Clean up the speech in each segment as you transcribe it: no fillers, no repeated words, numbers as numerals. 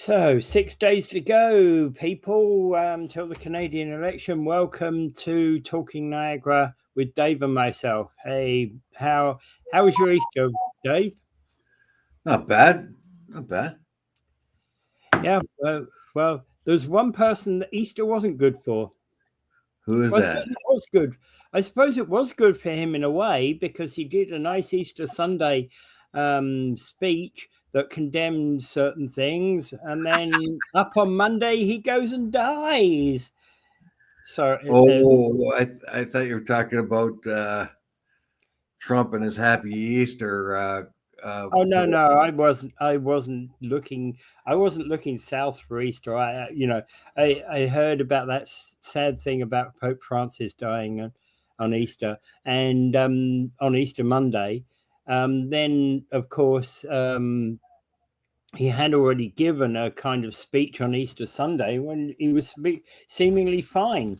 So 6 days to go, people, till the Canadian election. Welcome to Talking Niagara with Dave and myself. Hey, how was your Easter, Dave? Not bad. Not bad. Yeah, well, there's one person that Easter wasn't good for. Who is Well, I that? suppose it was good. I suppose it was good for him in a way because he did a nice Easter Sunday speech that condemned certain things, and then up on Monday he goes and dies. So as I thought you were talking about Trump and his Happy Easter. oh no, To no, I wasn't looking. I wasn't looking south for Easter. I heard about that sad thing about Pope Francis dying on Easter and on Easter Monday. Then of course he had already given a kind of speech on Easter Sunday when he was seemingly fine.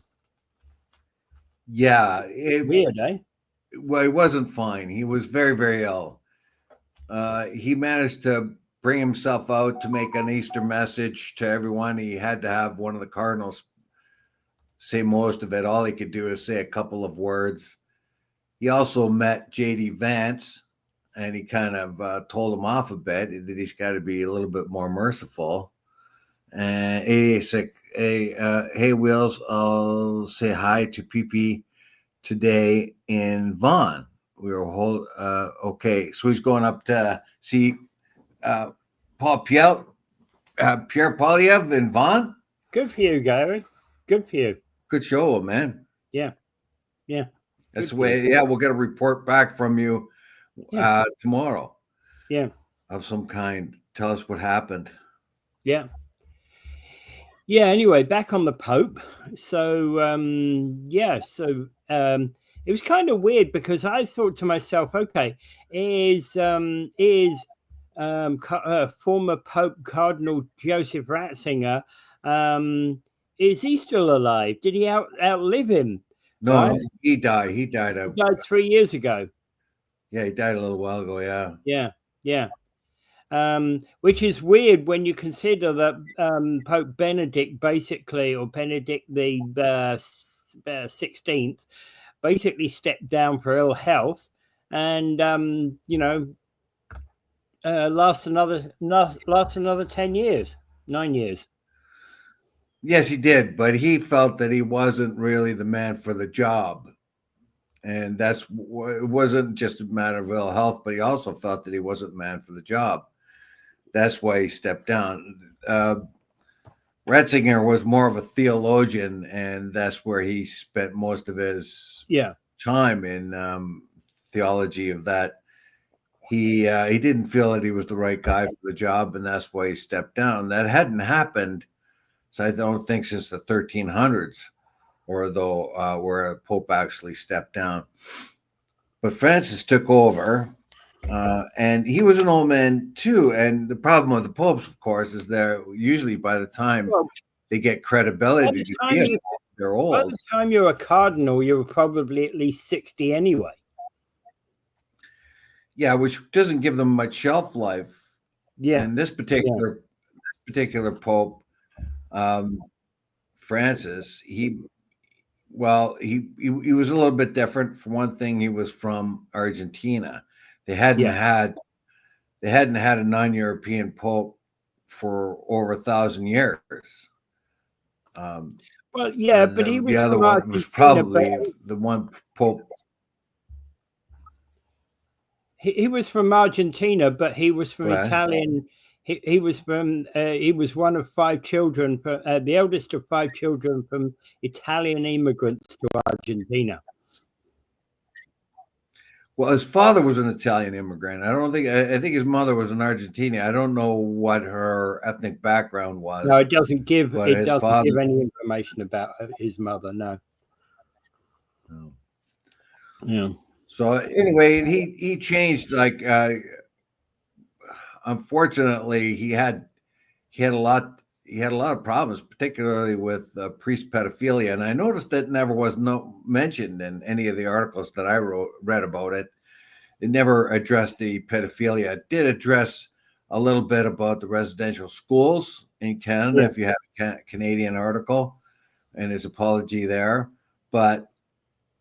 yeah, Weird, eh? well, he wasn't fine. He was very, very ill. He managed to bring himself out to make an Easter message to everyone. He had to have one of the cardinals say most of it. All he could do is say a couple of words. He also met J.D. Vance, and he kind of told him off a bit that he's got to be a little bit more merciful. And he's like, hey, Wills, I'll say hi to PP today in Vaughan. We were okay. So he's going up to see Paul Pierre Polyev in Vaughan. Good for you, Gary. Good for you. Good show, man. Yeah, yeah. That's the way. Yeah, we'll get a report back from you tomorrow. Yeah. Of some kind. Tell us what happened. Yeah. Yeah. Anyway, back on the Pope. So it was kind of weird because I thought to myself, okay, is former Pope Cardinal Joseph Ratzinger, is he still alive? Did he outlive him? No, Right? no, he died. He died. He died 3 years ago. Yeah, he died a little while ago. Yeah. Yeah. Yeah. Which is weird when you consider that Pope Benedict basically, or Benedict the 16th, basically stepped down for ill health, and last another 10 years, 9 years. Yes, he did, but he felt that he wasn't really the man for the job. And it wasn't just a matter of ill health, but he also felt that he wasn't the man for the job. That's why he stepped down. Ratzinger was more of a theologian, and that's where he spent most of his time in theology of that. He didn't feel that he was the right guy for the job, and that's why he stepped down. That hadn't happened, so I don't think since the 1300s, or though where a pope actually stepped down. But Francis took over. And he was an old man too. And the problem with the popes, of course, is they're usually by the time they get credibility, they're old. By the time you're a cardinal, you're probably at least 60 anyway. Yeah, which doesn't give them much shelf life. Yeah. And this particular pope, Francis, he was a little bit different. For one thing, he was from Argentina. They hadn't had a non-European pope for over 1,000 years. But he was the other one was probably the one pope. He was from Argentina, but he was from Italian. He was from. He was one of 5 children, the eldest of 5 children from Italian immigrants to Argentina. Well, his father was an Italian immigrant. I think his mother was an Argentinian. I don't know what her ethnic background was. No, it doesn't give. It doesn't give any information about his mother. No. Yeah. So anyway, he changed. Like, unfortunately, he had a lot of problems, particularly with priest pedophilia. And I noticed that never was mentioned in any of the articles that I read about it. It never addressed the pedophilia. It did address a little bit about the residential schools in Canada. Yeah. If you have a Canadian article and his apology there, but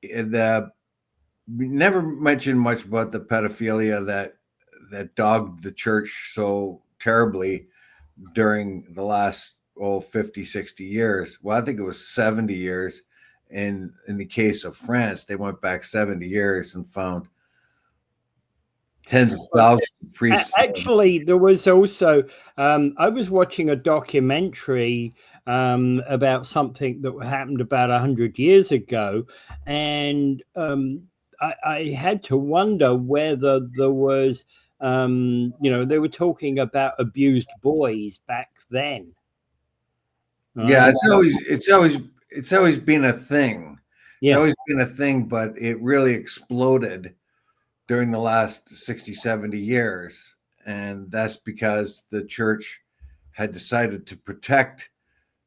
we never mentioned much about the pedophilia that dogged the church so terribly during the last 50, 60 years. Well, I think it was 70 years. In the case of France, they went back 70 years and found tens of thousands of priests. Actually, there was also I was watching a documentary about something that happened about 100 years ago, and I had to wonder whether there was they were talking about abused boys back then. Yeah, Right? it's always been a thing. It's Yeah. always been a thing, but it really exploded during the last 60, 70 years. And that's because the church had decided to protect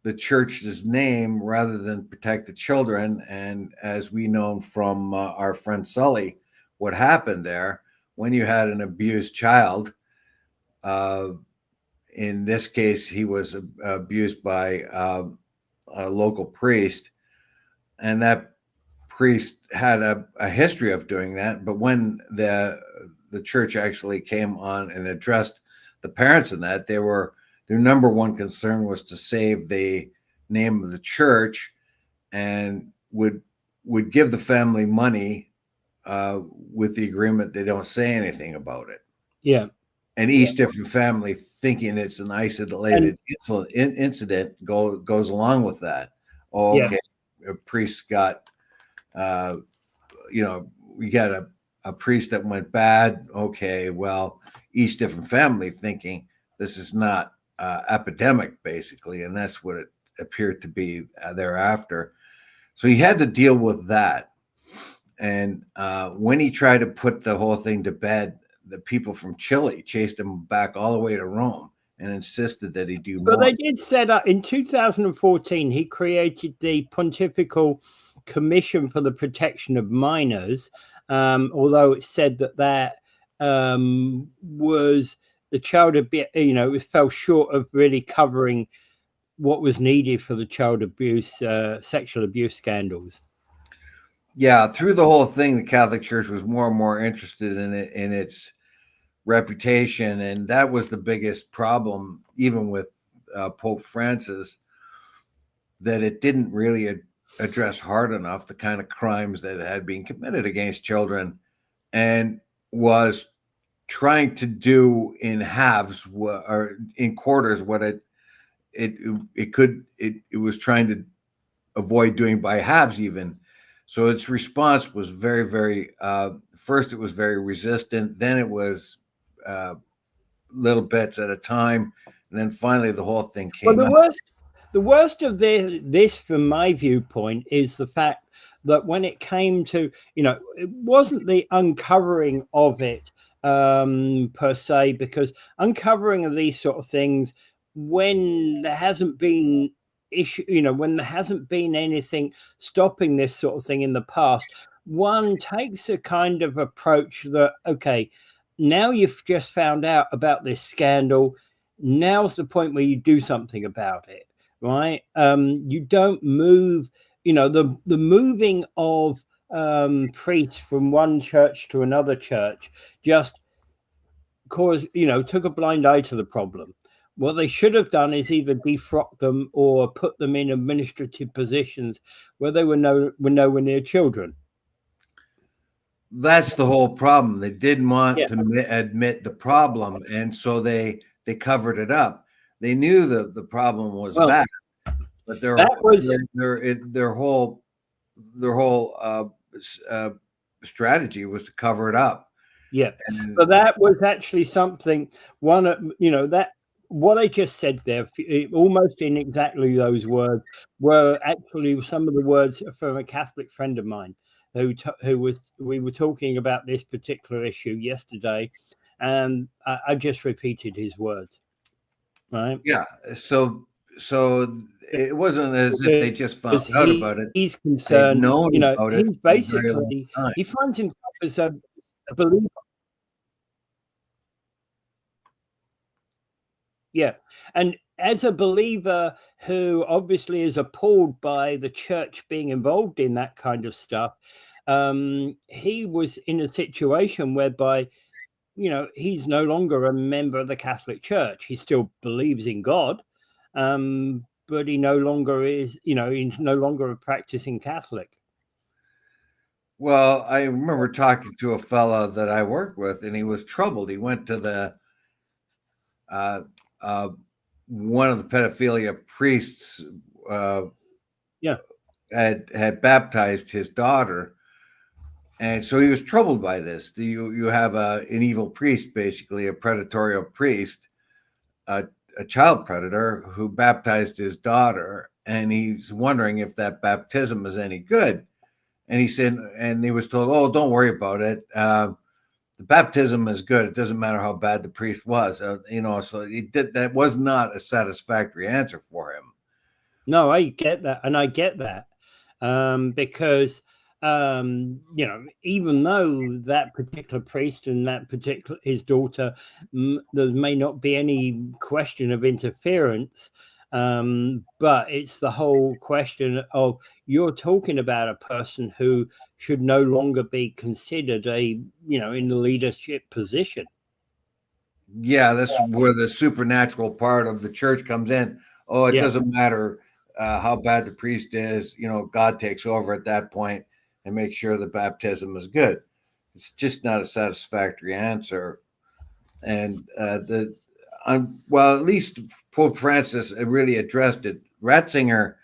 the church's name rather than protect the children. And as we know from our friend Sully, what happened there when you had an abused child, in this case, he was abused by a local priest, and that priest had a history of doing that. But when the church actually came on and addressed the parents in that, their number one concern was to save the name of the church, and would give the family money with the agreement they don't say anything about it. Yeah. And each different family, thinking it's an isolated incident, goes along with that. Oh, okay, a priest got, we got a priest that went bad. Okay, well, each different family thinking this is not epidemic, basically, and that's what it appeared to be thereafter. So he had to deal with that. And when he tried to put the whole thing to bed, the people from Chile chased him back all the way to Rome and insisted that he do more. But they did set up in 2014. He created the Pontifical Commission for the Protection of Minors, although it said that was the child abuse. It fell short of really covering what was needed for the child abuse, sexual abuse scandals. Yeah, through the whole thing, the Catholic Church was more and more interested in it, in its reputation, and that was the biggest problem, even with Pope Francis, that it didn't really address hard enough the kind of crimes that had been committed against children, and was trying to do in halves or in quarters what it was trying to avoid doing by halves even. So its response was very, very, first it was very resistant, then it was little bits at a time, and then finally the whole thing came out. The worst of this, from my viewpoint, is the fact that when it came to, it wasn't the uncovering of it per se, because uncovering of these sort of things, when there hasn't been when there hasn't been anything stopping this sort of thing in the past, one takes a kind of approach that, okay, now you've just found out about this scandal, now's the point where you do something about it, right? You don't move, the moving of priests from one church to another church just took a blind eye to the problem. What they should have done is either defrock them or put them in administrative positions where they were nowhere near children. That's the whole problem. They didn't want to admit the problem, and so they covered it up. They knew that the problem was bad, but their whole strategy was to cover it up. Yeah, but that was actually something. That what I just said there, almost in exactly those words, were actually some of the words from a Catholic friend of mine we were talking about this particular issue yesterday, and I just repeated his words. Right? Yeah. So it wasn't as if they just found out about it. He's concerned. He's basically he finds himself as a believer. Yeah, and as a believer who obviously is appalled by the church being involved in that kind of stuff, he was in a situation whereby, he's no longer a member of the Catholic Church. He still believes in God, but he no longer is, he's no longer a practicing Catholic. Well, I remember talking to a fella that I worked with, and he was troubled. He went to the uh, uh, one of the pedophilia priests Yeah. had baptized his daughter, and so he was troubled by this. You have an evil priest, basically a predatory priest, a child predator who baptized his daughter, and he's wondering if that baptism is any good. And he said, and he was told, "Oh, don't worry about it. The baptism is good. It doesn't matter how bad the priest was." So he did. That was not a satisfactory answer for him. No, I get that, and I get that, because even though that particular priest and that particular his daughter, there may not be any question of interference, but it's the whole question of, you're talking about a person who should no longer be considered in the leadership position. Yeah, that's where the supernatural part of the church comes in. Oh, it doesn't matter how bad the priest is. God takes over at that point and makes sure the baptism is good. It's just not a satisfactory answer. And at least Pope Francis really addressed it. Ratzinger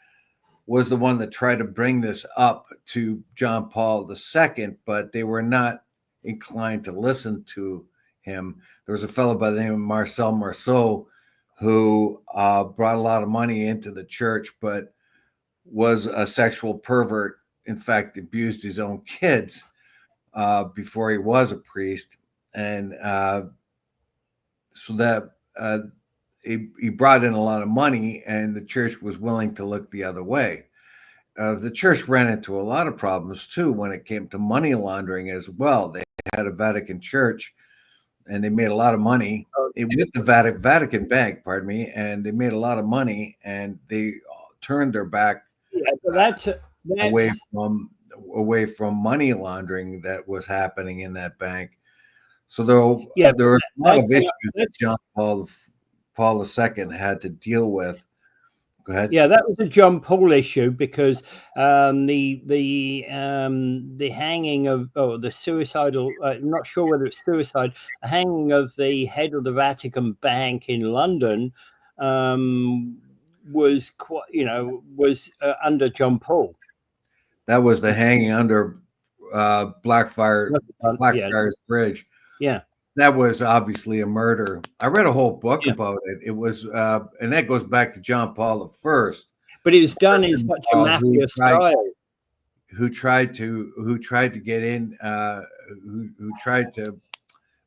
was the one that tried to bring this up to John Paul II, but they were not inclined to listen to him. There was a fellow by the name of Marcel Marceau who brought a lot of money into the church, but was a sexual pervert. In fact, abused his own kids before he was a priest. And so that he brought in a lot of money, and the church was willing to look the other way. The church ran into a lot of problems too when it came to money laundering as well. They had a Vatican church, and they made a lot of money with the Vatican Bank, pardon me, and they made a lot of money, and they turned their back away from money laundering that was happening in that bank. So there were a lot of issues that John Paul II had to deal with. Go ahead. Yeah, that was a John Paul issue, because the hanging of the suicidal, I'm not sure whether it's suicide, the hanging of the head of the Vatican Bank in London was quite, under John Paul. That was the hanging under Blackfriars Bridge. Yeah. That was obviously a murder. I read a whole book about it. It was, and that goes back to John Paul I. But it was done in such a mafia style. Who tried to get in, who tried to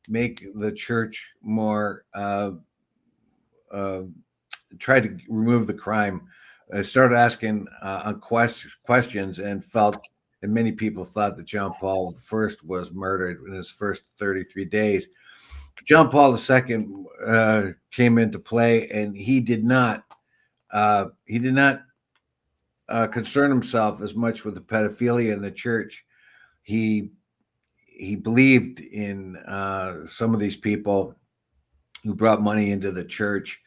make the church more, tried to remove the crime. Started asking questions, and many people thought that John Paul I was murdered in his first 33 days. John Paul II came into play, and he did not concern himself as much with the pedophilia in the church. He believed in some of these people who brought money into the church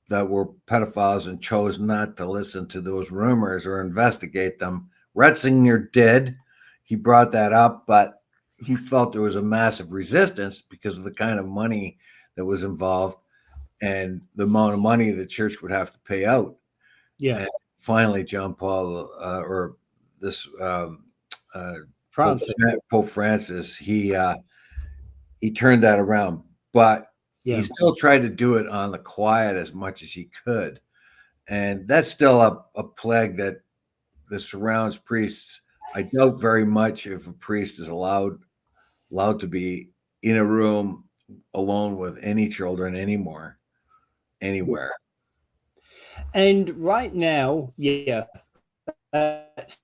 that were pedophiles, and chose not to listen to those rumors or investigate them. Ratzinger did. He brought that up, but he felt there was a massive resistance because of the kind of money that was involved and the amount of money the church would have to pay out. Yeah. And finally, John Paul, Pope Francis, he turned that around, but he still tried to do it on the quiet as much as he could. And that's still a plague that surrounds priests. I doubt very much if a priest is allowed to be in a room alone with any children anymore, anywhere. And right now, that's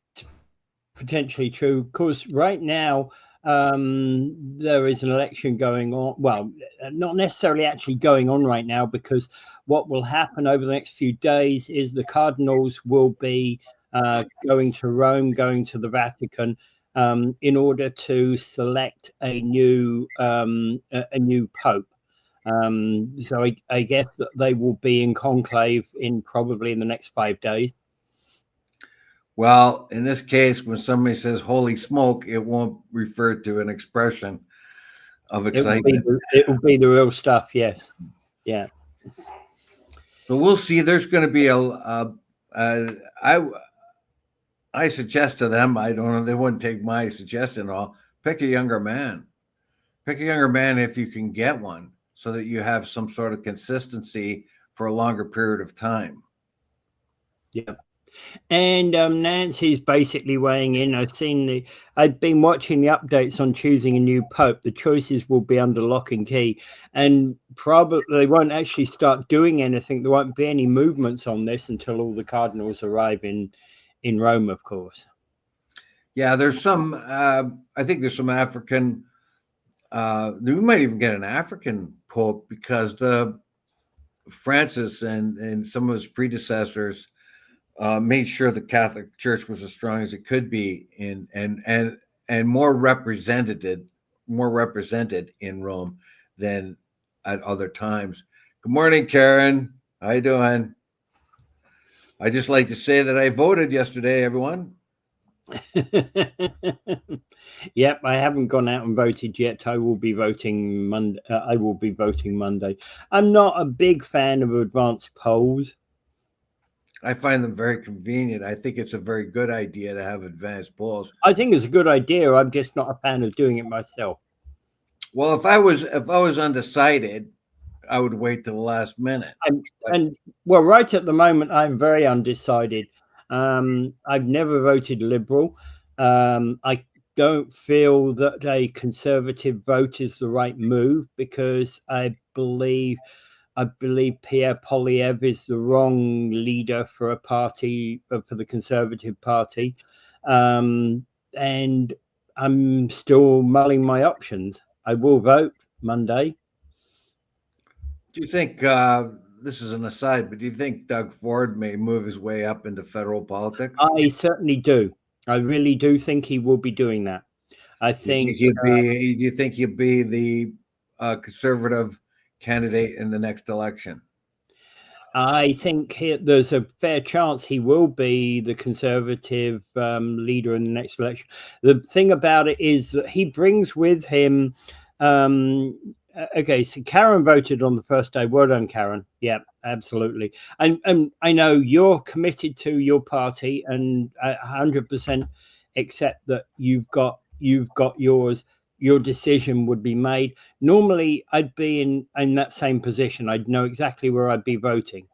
potentially true, because right now, there is an election going on. Well, not necessarily actually going on right now, because what will happen over the next few days is the cardinals will be going to Rome, going to the Vatican, in order to select a new pope. So I guess that they will be in conclave probably in the next 5 days. Well, in this case, when somebody says "holy smoke," it won't refer to an expression of excitement. It will be the real stuff. Yes. Yeah. So we'll see. There's going to be I suggest to them, I don't know, they wouldn't take my suggestion at all. Pick a younger man. Pick a younger man if you can get one, so that you have some sort of consistency for a longer period of time. Yeah. And Nancy's basically weighing in. I've been watching the updates on choosing a new pope. The choices will be under lock and key, and probably they won't actually start doing anything. There won't be any movements on this until all the cardinals arrive in Rome, of course. Yeah, there's some. I think there's some African. We might even get an African pope, because the Francis and some of his predecessors made sure the Catholic Church was as strong as it could be and more represented in Rome than at other times. Good morning, Karen. How you doing? I just like to say that I voted yesterday, everyone. Yep, I haven't gone out and voted yet. I will be voting Monday. I'm not a big fan of advanced polls. I find them very convenient. I think it's a very good idea to have advanced polls. I think it's a good idea. I'm just not a fan of doing it myself. Well, if I was undecided, I would wait till the last minute. And well, right at the moment, I'm very undecided. I've never voted Liberal. I don't feel that a Conservative vote is the right move, because I believe Pierre Poilievre is the wrong leader for a party, for the Conservative Party, and I'm still mulling my options. I will vote Monday. Do you think, this is an aside, but do you think Doug Ford may move his way up into federal politics? I certainly do. I really do think he will be doing that. I think. Do you think he'll be the Conservative candidate in the next election? I think there's a fair chance he will be the Conservative leader in the next election. The thing about it is that he brings with him. Okay, so Karen voted on the first day. Well done, Karen. Yeah, absolutely. And I know you're committed to your party, and 100% accept that you've got yours. Your decision would be made. Normally, I'd be in that same position. I'd know exactly where I'd be voting.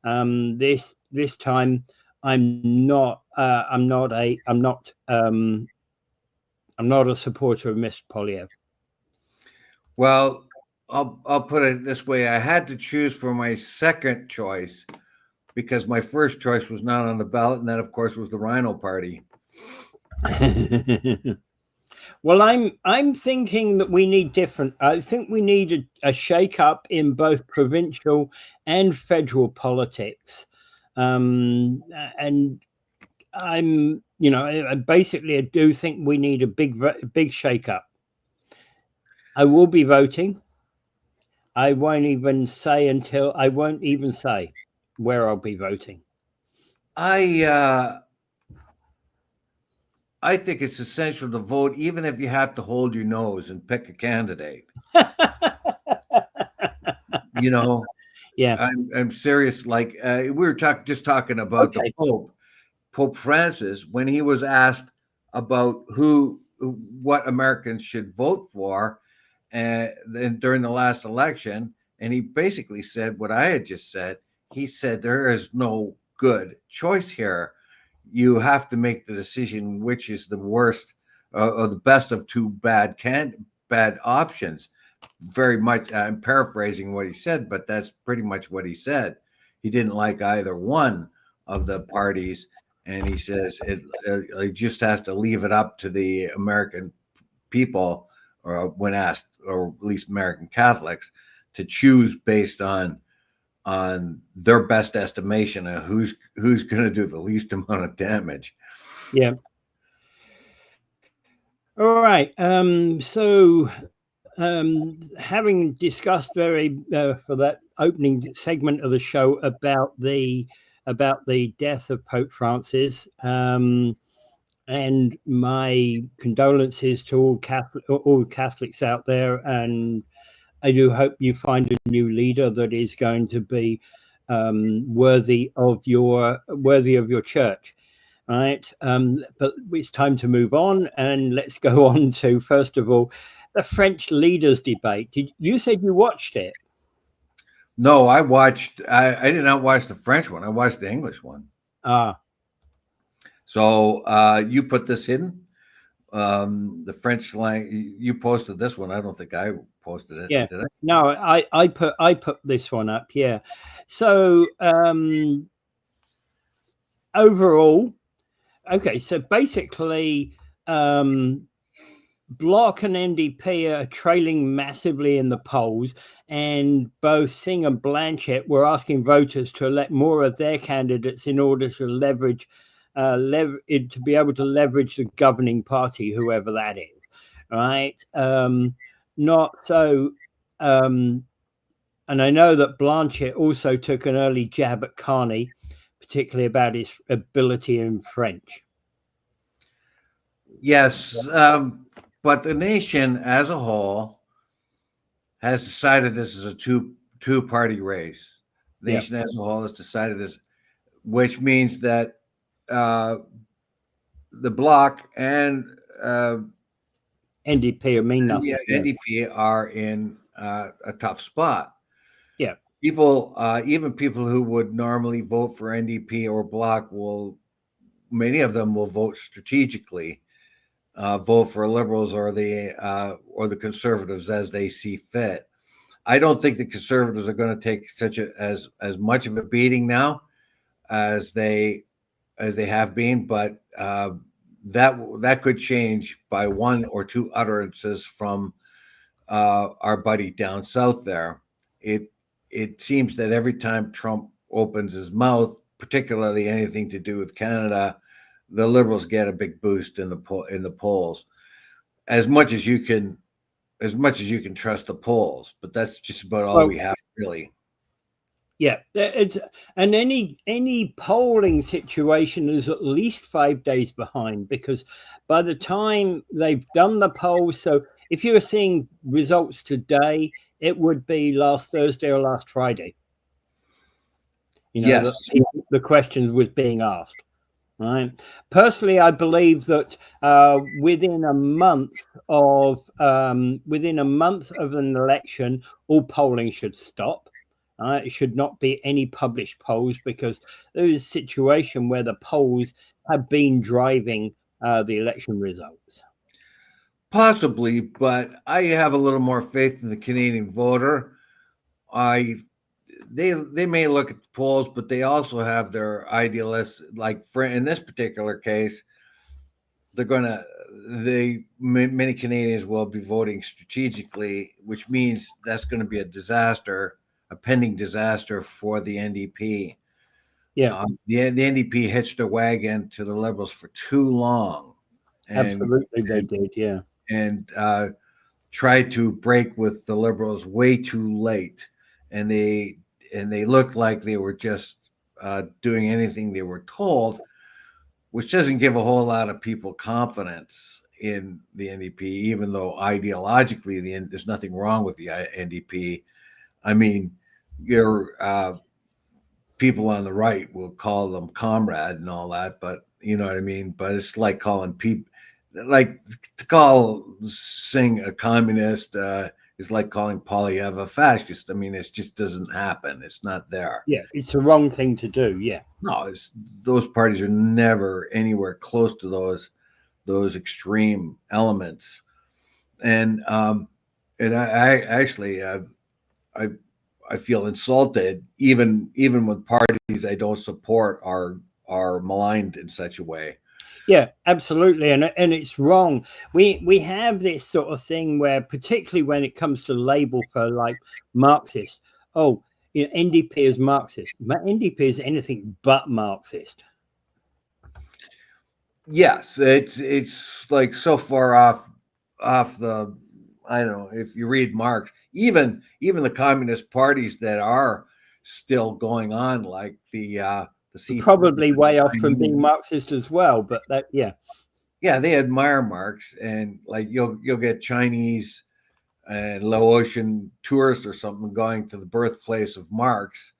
This time, I'm not a supporter of Mr. Poilievre. Well, I'll put it this way: I had to choose for my second choice, because my first choice was not on the ballot, and that, of course, was the Rhino Party. Well, I'm thinking that we need different. I think we need a shake-up in both provincial and federal politics, and I'm, basically, I do think we need a big shake-up. I will be voting. I won't even say where I'll be voting. I think it's essential to vote, even if you have to hold your nose and pick a candidate. Yeah. I'm serious. Like, we were talking about the Pope Francis, when he was asked about what Americans should vote for, during the last election, and he basically said what I had just said. He said there is no good choice here. You have to make the decision which is the worst or the best of two bad options. Very much, I'm paraphrasing what he said, but that's pretty much what he said. He didn't like either one of the parties, and he says it just has to leave it up to the American people, or when asked, or at least American Catholics, to choose based on their best estimation of who's going to do the least amount of damage. Yeah. All right. So, having discussed for that opening segment of the show about the death of Pope Francis, and my condolences to all Catholics out there, and I do hope you find a new leader that is going to be worthy of your church. Right. But it's time to move on, and let's go on to, first of all, the French leaders debate. You said you watched it? No, I did not watch the French one. I watched the English one. So you put this in the French language. You posted this one. I don't think I posted it. Yeah. Did I? No, I put this one up. Yeah. So overall, okay. So basically, Bloc and NDP are trailing massively in the polls, and both Singh and Blanchett were asking voters to elect more of their candidates in order to leverage to be able to leverage the governing party, whoever that is, right? Not so. And I know that Blanchett also took an early jab at Carney, particularly about his ability in French. Yes, but the nation as a whole has decided this is a two-party race. The nation as a whole has decided this, which means that the Bloc and NDP mean nothing. NDP are in a tough spot. Yeah, people, even people who would normally vote for NDP or Bloc, many of them will vote strategically, vote for Liberals or the Conservatives as they see fit. I don't think the Conservatives are going to take as much of a beating now as they have been, but that could change by one or two utterances from our buddy down south there. It seems that every time Trump opens his mouth, particularly anything to do with Canada, the Liberals get a big boost in the polls. As much as you can trust the polls, but that's just about all we have, really. Yeah, and any polling situation is at least 5 days behind, because by the time they've done the polls, so if you were seeing results today, it would be last Thursday or last Friday. Yes, the question was being asked. Right. Personally, I believe that within a month of an election, all polling should stop. It should not be any published polls, because there is a situation where the polls have been driving the election results. Possibly, but I have a little more faith in the Canadian voter. They may look at the polls, but they also have their idealists. Like in this particular case, many Canadians will be voting strategically, which means that's going to be a pending disaster for the NDP. Yeah, the NDP hitched a wagon to the Liberals for too long. Absolutely, they did. Yeah, and tried to break with the Liberals way too late, and they looked like they were just doing anything they were told, which doesn't give a whole lot of people confidence in the NDP, even though ideologically there's nothing wrong with the NDP. I mean, your people on the right will call them comrade and all that, but you know what I mean? But it's like calling people, like to call Singh a communist is like calling Polyev a fascist. I mean, it just doesn't happen. It's not there. Yeah, it's the wrong thing to do. Yeah. No, those parties are never anywhere close to those extreme elements. And I actually I feel insulted even with parties I don't support are maligned in such a way. Yeah, absolutely, and it's wrong. We have this sort of thing where, particularly when it comes to label for like Marxist, oh, you know, NDP is Marxist. NDP is anything but Marxist. Yes, it's like so far off the, I don't know, if you read Marx, even the communist parties that are still going on, like the CP, Probably way off from being Marxist as well, but that, yeah, yeah, they admire Marx, and like you'll get Chinese and Laotian tourists or something going to the birthplace of Marx,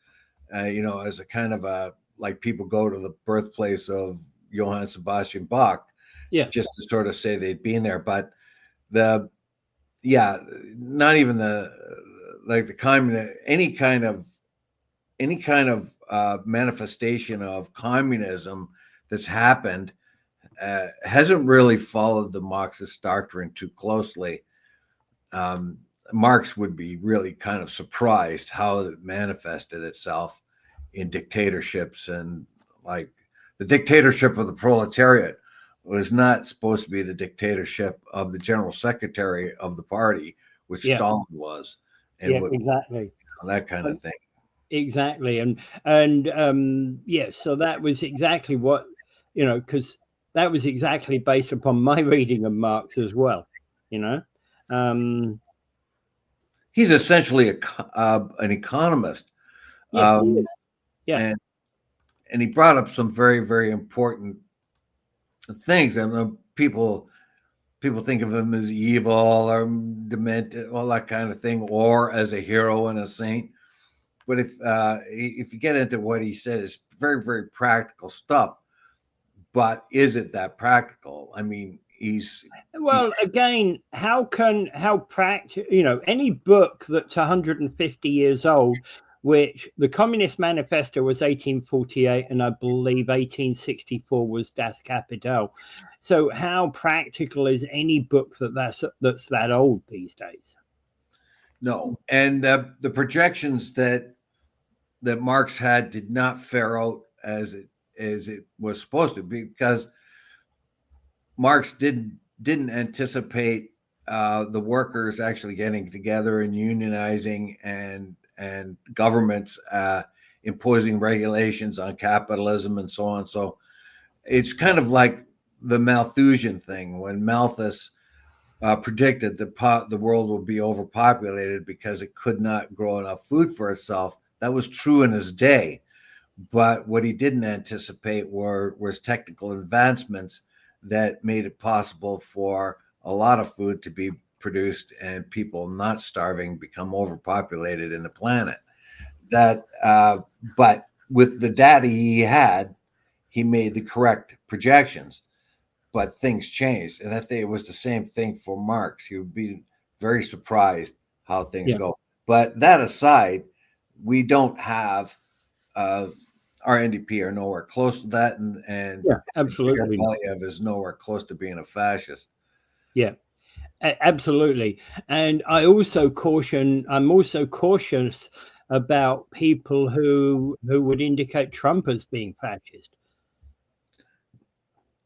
as a kind of a, like people go to the birthplace of Johann Sebastian Bach yeah. just to sort of say they'd been there. But the, yeah, not even the, like the communist, any kind of manifestation of communism that's happened hasn't really followed the Marxist doctrine too closely. Um, Marx would be really kind of surprised how it manifested itself in dictatorships, and like the dictatorship of the proletariat was not supposed to be the dictatorship of the general secretary of the party, which Yeah, Stalin was, and yeah, what, exactly. that kind of thing. Exactly, yeah, so that was exactly what, because that was exactly based upon my reading of Marx as well, you know. Um, He's essentially an economist, yes, he is. um, Yeah, and he brought up some very, very important things. I mean, people think of him as evil or demented, all that kind of thing, or as a hero and a saint. But if you get into what he said, it's very, very practical stuff. But is it that practical? I mean, he's well, again, how practical, any book that's 150 years old, which the Communist Manifesto was 1848, and I believe 1864 was Das Kapital. So how practical is any book that's that old these days? no, and the projections that Marx had did not fare out as it was supposed to, because Marx didn't anticipate the workers actually getting together and unionizing, and governments imposing regulations on capitalism and so on. So it's kind of like the Malthusian thing, when Malthus predicted that the world would be overpopulated because it could not grow enough food for itself. That was true in his day, but what he didn't anticipate was technical advancements that made it possible for a lot of food to be produced and people not starving, become overpopulated in the planet. That, but with the data he had, he made the correct projections. But things changed, and I think it was the same thing for Marx. He would be very surprised how things Yeah, go. But that aside, we don't have uh, our NDP are nowhere close to that, and yeah, absolutely. Aliyev is nowhere close to being a fascist. Yeah, absolutely. And I'm also cautious about people who would indicate Trump as being fascist.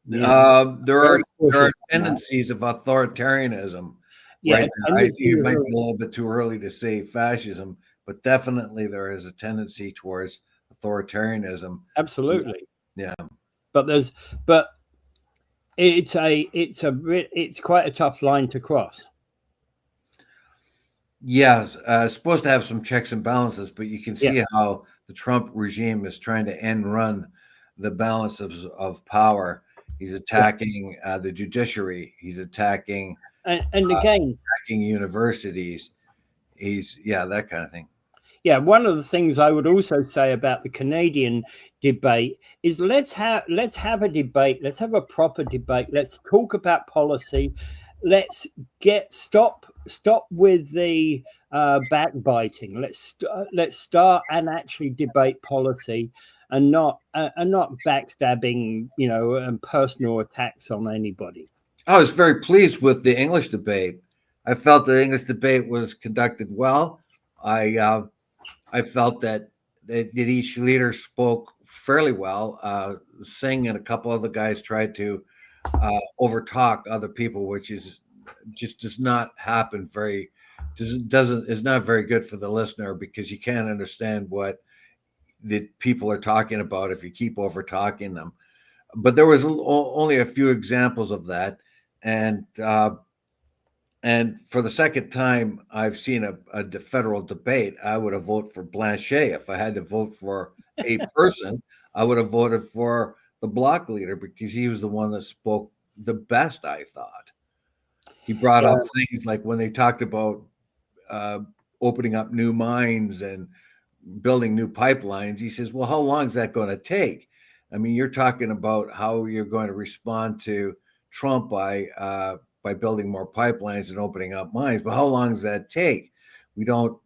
There are Very cautious on that. tendencies of authoritarianism Yeah, right there. I think tendency it of, might be a little bit too early to say fascism, but definitely there is a tendency towards authoritarianism. absolutely. Yeah. But but it's quite a tough line to cross. Yes, it's supposed to have some checks and balances, but you can Yeah, see how the Trump regime is trying to end run the balance of power. He's yeah. attacking the judiciary. He's attacking And again, universities. He's, yeah, that kind of thing. yeah, one of the things I would also say about the Canadian debate is let's have a debate. Let's have a proper debate. Let's talk about policy. Let's stop with the backbiting. Let's start and actually debate policy, and not backstabbing, and personal attacks on anybody. I was very pleased with the English debate. I felt the English debate was conducted well. I felt that each leader spoke fairly well. Singh and a couple other guys tried to overtalk other people, which is just does not happen very doesn't is not very good for the listener, because you can't understand what the people are talking about if you keep over talking them. But there was only a few examples of that, and for the second time I've seen a federal debate. I would have voted for Blanchet. If I had to vote for a person, I would have voted for the bloc leader, because he was the one that spoke the best, I thought. He brought Yeah, up things like when they talked about uh, opening up new mines and building new pipelines. He says, well, how long is that going to take? I mean, you're talking about how you're going to respond to Trump by building more pipelines and opening up mines, but how long does that take? We don't.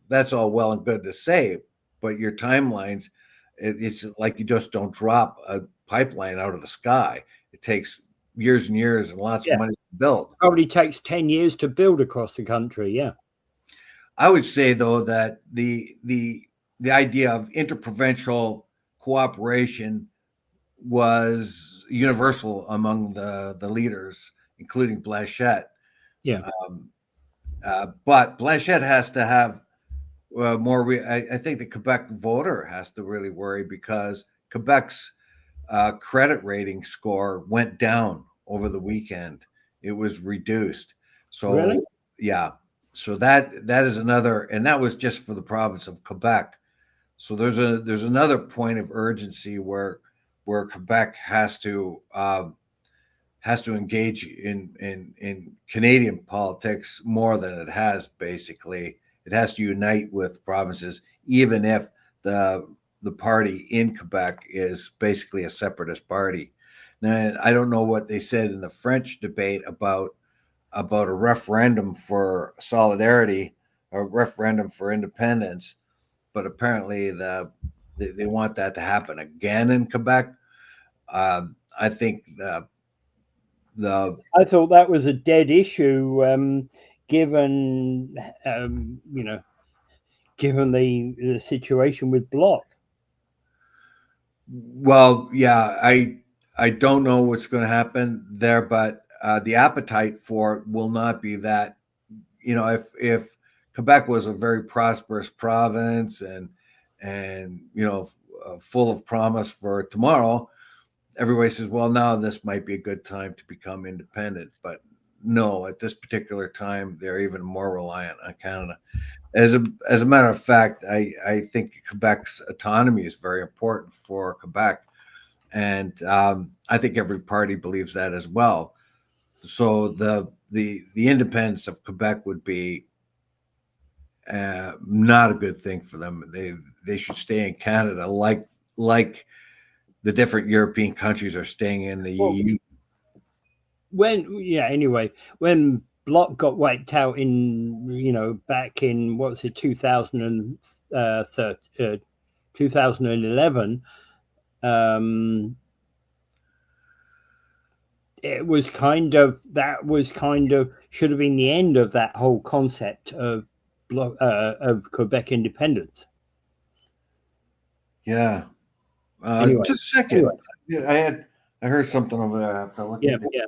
That's all well and good to say, but your timelines, it's like you just don't drop a pipeline out of the sky. It takes years and years and lots of yeah. money to build. Probably takes 10 years to build across the country. Yeah. I would say though that the idea of interprovincial cooperation was universal among the leaders, including Blanchette. Yeah. But Blanchette has to have more. I think the Quebec voter has to really worry, because Quebec's credit rating score went down over the weekend. It was reduced. Really? So yeah, so that is another, and that was just for the province of Quebec. So there's another point of urgency where Quebec has to engage in Canadian politics more than it has. Basically, it has to unite with provinces, even if the party in Quebec is basically a separatist party. Now, I don't know what they said in the French debate about a referendum for solidarity or referendum for independence, but apparently they want that to happen again in Quebec. I think I thought that was a dead issue, given given the situation with Bloc. well, yeah, I don't know what's going to happen there, but the appetite for it will not be that. If Quebec was a very prosperous province and full of promise for tomorrow, everybody says, well, now this might be a good time to become independent. But no, at this particular time, they're even more reliant on Canada. As a matter of fact, I think Quebec's autonomy is very important for Quebec, and I think every party believes that as well. So the independence of Quebec would be not a good thing for them. They should stay in Canada, like the different European countries are staying in the Well, EU. Anyway, when Bloc got wiped out in back in what was it 2011, it was kind of should have been the end of that whole concept of Quebec independence. Yeah. Anyway, Just a second. anyway. Yeah, I heard something over there. I have to look at it. Yeah.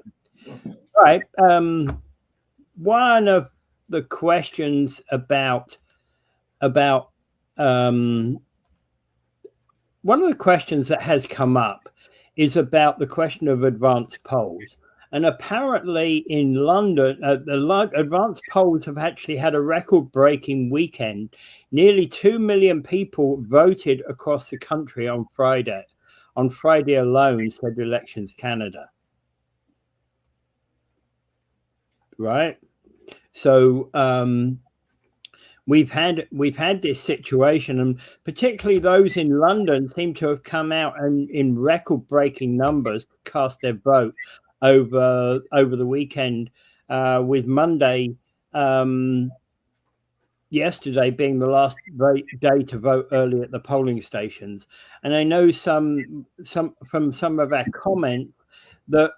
All right. One of the questions about one of the questions that has come up is about the question of advanced polls. And apparently in London, the advanced polls have actually had a record-breaking weekend. Nearly 2 million people voted across the country on Friday. On Friday alone, said Elections Canada. Right? So we've had this situation, and particularly those in London seem to have come out and in record-breaking numbers cast their vote over the weekend, with Monday yesterday being the last day to vote early at the polling stations. And I know some from some of our comments that,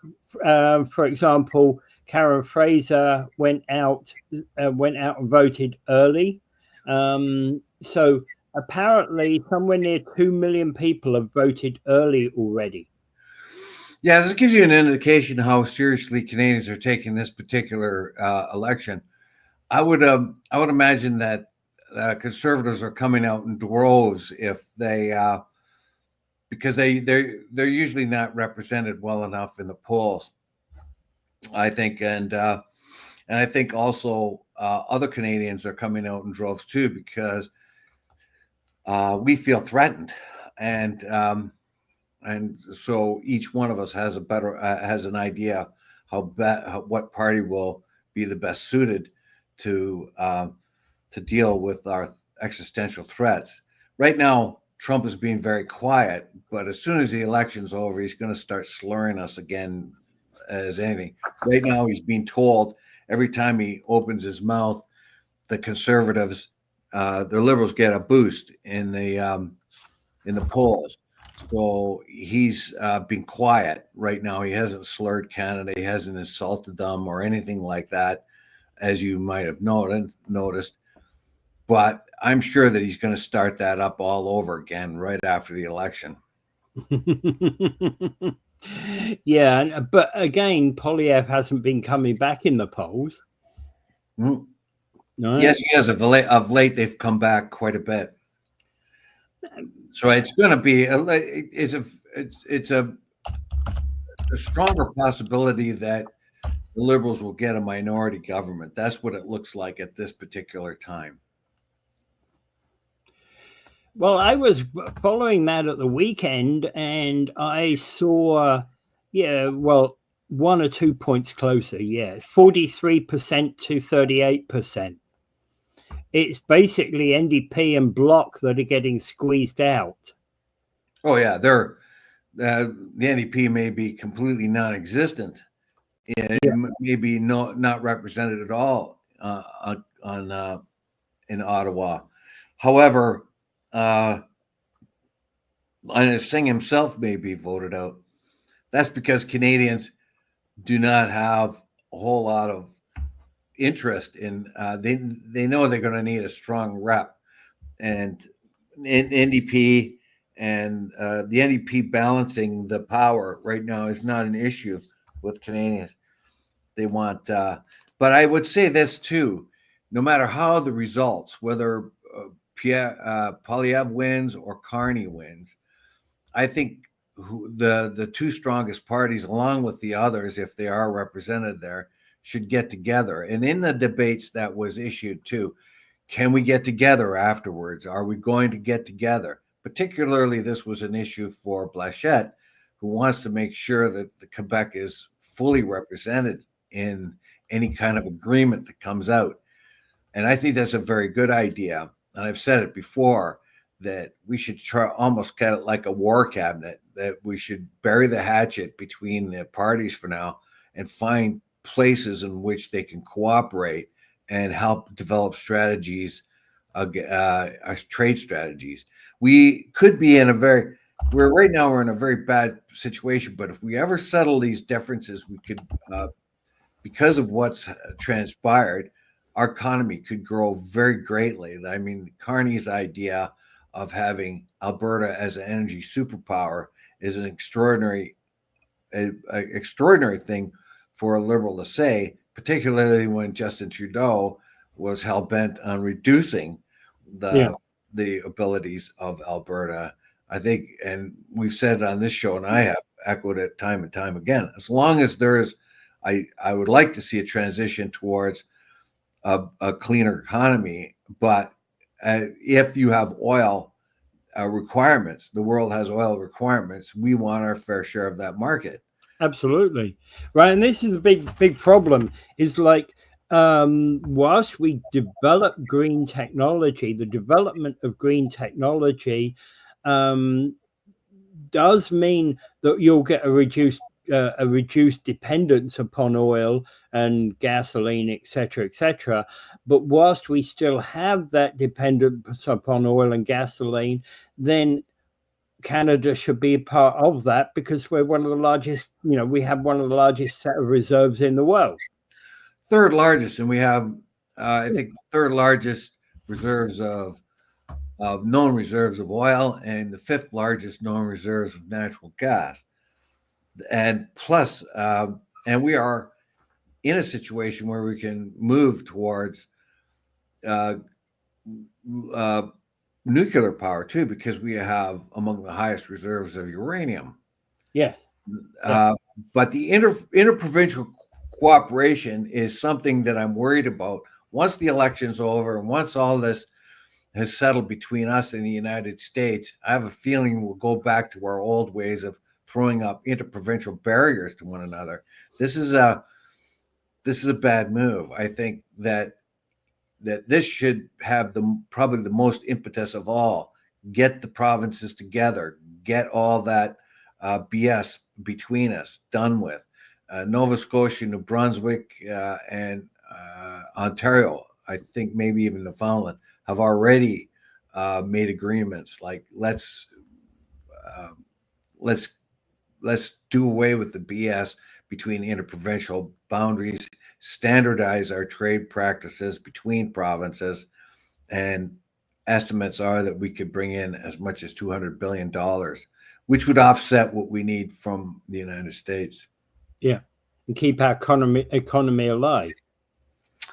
for example, Karen Fraser went out and voted early. So apparently somewhere near 2 million people have voted early already. Yeah, this gives you an indication how seriously Canadians are taking this particular election. I would imagine that conservatives are coming out in droves if they because they're usually not represented well enough in the polls, I think, and I think also other Canadians are coming out in droves too because we feel threatened, and so each one of us has a better has an idea what party will be the best suited to deal with our existential threats. Right now, Trump is being very quiet, but as soon as the election's over, he's going to start slurring us again as anything. Right now, he's being told every time he opens his mouth, the conservatives, the liberals get a boost in the polls. So he's been quiet right now. He hasn't slurred Canada. He hasn't insulted them or anything like that, as you might have noticed. But I'm sure that he's going to start that up all over again right after the election. Yeah, but again, Polyev hasn't been coming back in the polls. Mm-hmm. No? Yes, he has. Of late, they've come back quite a bit. So it's going to be it's a stronger possibility that the Liberals will get a minority government. That's what it looks like at this particular time. Well, I was following that at the weekend, and I saw, 1 or 2 points closer. Yeah, 43% to 38%. It's basically NDP and Bloc that are getting squeezed out. Oh yeah, the NDP may be completely non-existent. It may be not represented at all in Ottawa. However, Singh himself may be voted out. That's because Canadians do not have a whole lot of interest in. They know they're going to need a strong rep, and NDP and the NDP balancing the power right now is not an issue with Canadians. They want, but I would say this too: no matter how the results, whether Polyev wins or Carney wins, I think the two strongest parties, along with the others, if they are represented there, should get together. And in the debates that was issued too, can we get together afterwards? Are we going to get together? Particularly, this was an issue for Blanchet, who wants to make sure that the Quebec is fully represented in any kind of agreement that comes out. And I think that's a very good idea. And I've said it before that we should try almost kind of like a war cabinet, that we should bury the hatchet between the parties for now and find places in which they can cooperate and help develop strategies, trade strategies. We could be in right now we're in a very bad situation, but if we ever settle these differences, we could, because of what's transpired, our economy could grow very greatly. I mean, Carney's idea of having Alberta as an energy superpower is an extraordinary thing for a Liberal to say, particularly when Justin Trudeau was hell-bent on reducing the abilities of Alberta. I think, and we've said it on this show, and I have echoed it time and time again, as long as there's, I would like to see a transition towards a cleaner economy, but if you have oil requirements, the world has oil requirements, we want our fair share of that market. Absolutely. Right. And this is the big problem is like, whilst we develop green technology, the development of green technology does mean that you'll get a reduced dependence upon oil and gasoline, etc. But whilst we still have that dependence upon oil and gasoline, then Canada should be a part of that because we're one of the largest, we have one of the largest set of reserves in the world. Third largest, and we have, I think, third largest reserves of of known reserves of oil and the fifth largest known reserves of natural gas. And plus, and we are in a situation where we can move towards uh, uh, nuclear power too, because we have among the highest reserves of uranium. Yes. Yeah. Uh, but the interprovincial cooperation is something that I'm worried about. Once the election's over and once all this has settled between us and the United States, I have a feeling we'll go back to our old ways of throwing up interprovincial barriers to one another. This is a bad move. I think that this should have the probably the most impetus of all. Get the provinces together. Get all that BS between us done with. Nova Scotia, New Brunswick, and Ontario, I think maybe even Newfoundland, have already made agreements. Like uh, let's let's do away with the BS between interprovincial boundaries, standardize our trade practices between provinces, and estimates are that we could bring in as much as $200 billion, which would offset what we need from the United States. Yeah. And keep our economy alive.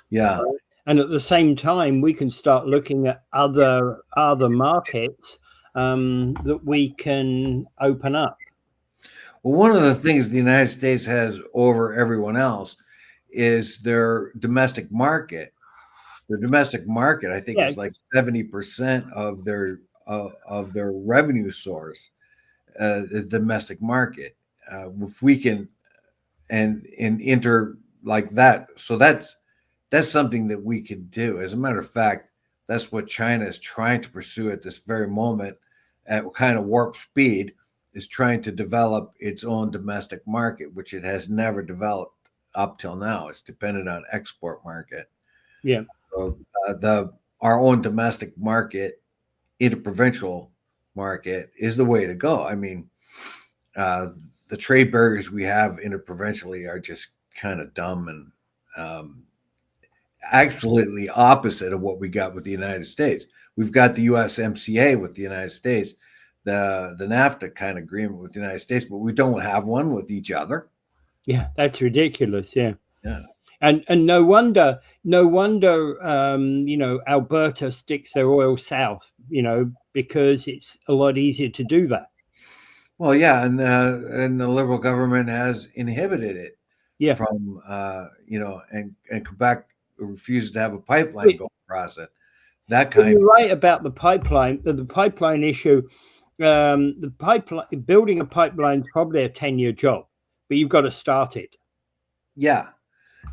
Yeah. And at the same time, we can start looking at other markets that we can open up. Well, one of the things the United States has over everyone else is their domestic market. Their domestic market, I think, Yeah. is like 70% of their revenue source, the domestic market. If we can and enter like that, so that's something that we could do. As a matter of fact, that's what China is trying to pursue at this very moment, at kind of warp speed, is trying to develop its own domestic market, which it has never developed up till now. It's dependent on export market. Yeah. So our own domestic market, interprovincial market, is the way to go. I mean, the trade barriers we have interprovincially are just kind of dumb and absolutely opposite of what we got with the United States. We've got the USMCA with the United States, the NAFTA kind of agreement with the United States, but we don't have one with each other. Yeah, that's ridiculous. Yeah. Yeah. And no wonder Alberta sticks their oil south, because it's a lot easier to do that. Well, yeah, and the Liberal government has inhibited it. Yeah. From and Quebec refuses to have a pipeline go across it. That kind. You're right about the pipeline. The pipeline issue. The pipeline, building a pipeline is probably a 10-year job, but you've got to start it. Yeah,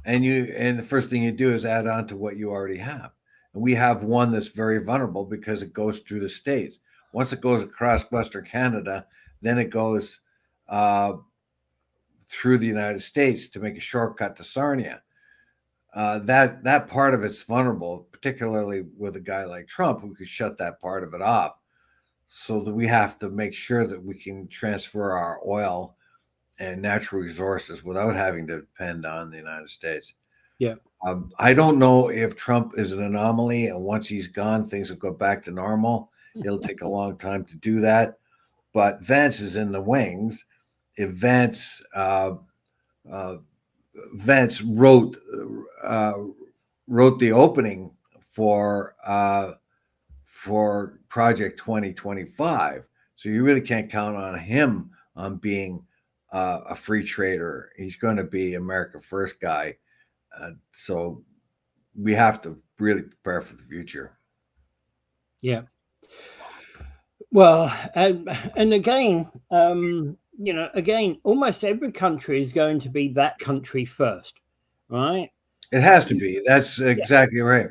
and the first thing you do is add on to what you already have. And we have one that's very vulnerable because it goes through the states. Once it goes across Western Canada, then it goes through the United States to make a shortcut to Sarnia. That part of it's vulnerable, particularly with a guy like Trump who could shut that part of it off. So that we have to make sure that we can transfer our oil and natural resources without having to depend on the United States. Yeah. I don't know if Trump is an anomaly, and once he's gone, things will go back to normal. It'll take a long time to do that, but Vance is in the wings. If Vance wrote the opening for Project 2025, so you really can't count on him on being a free trader. He's going to be America First guy. So we have to really prepare for the future. Yeah. Well, and again, again, almost every country is going to be that country first, right? It has to be. That's exactly right.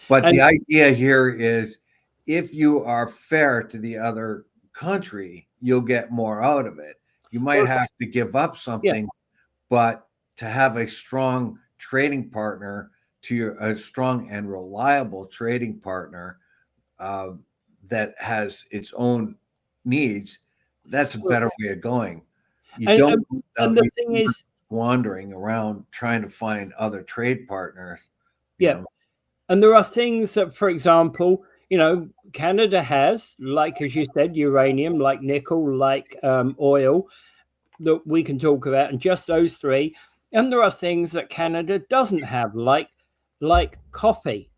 But the idea here is, if you are fair to the other country, you'll get more out of it. You might have to give up something, but to have a strong trading partner, a strong and reliable trading partner that has its own needs, that's a better way of going. You and the thing is, wandering around trying to find other trade partners. And there are things that, for example, Canada has, like as you said, uranium, like nickel, like oil that we can talk about, and just those three. And there are things that Canada doesn't have, like coffee,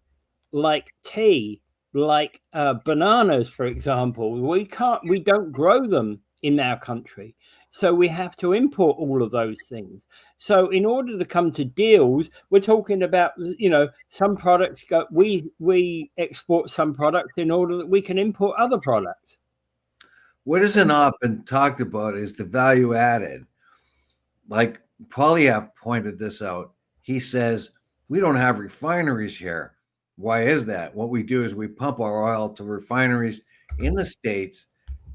like tea, like bananas, for example. We don't grow them in our country. So we have to import all of those things. So in order to come to deals, we're talking about, some products we export some products in order that we can import other products. What isn't often talked about is the value added. Like Polyev pointed this out. He says, we don't have refineries here. Why is that? What we do is we pump our oil to refineries in the States,